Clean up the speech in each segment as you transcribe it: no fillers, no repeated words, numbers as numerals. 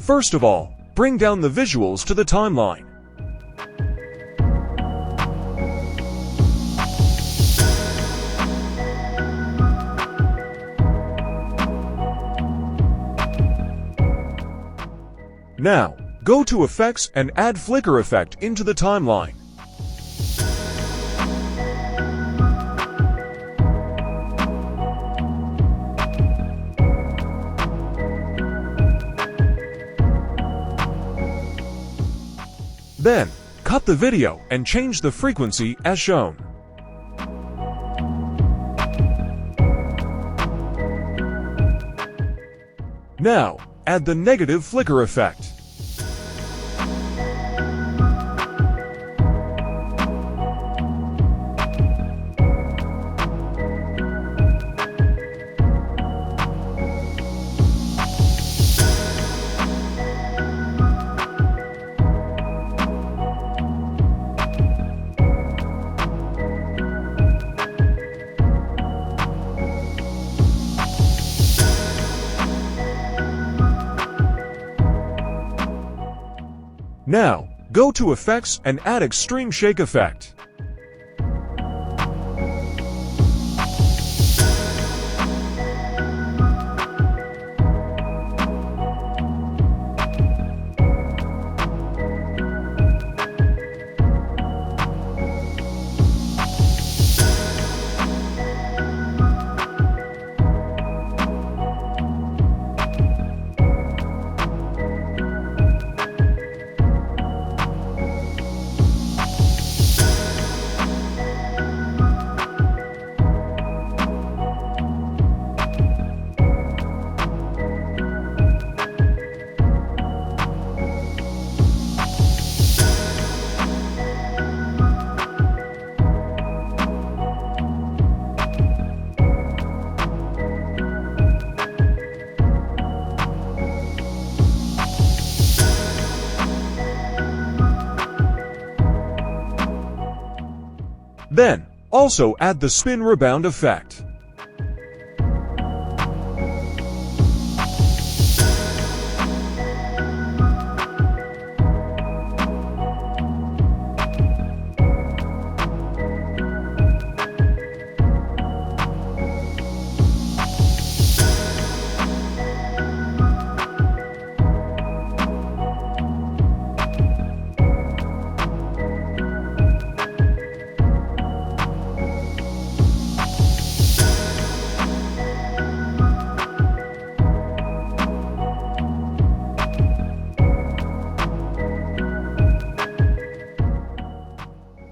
First of all, bring down the visuals to the timeline. Now, go to Effects and add Flicker Effect into the timeline. Then, cut the video and change the frequency as shown. Now, add the negative flicker effect. Now, go to Effects and add Extreme Shake Effect. Then, also add the spin rebound effect.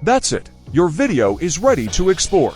That's it. Your video is ready to export.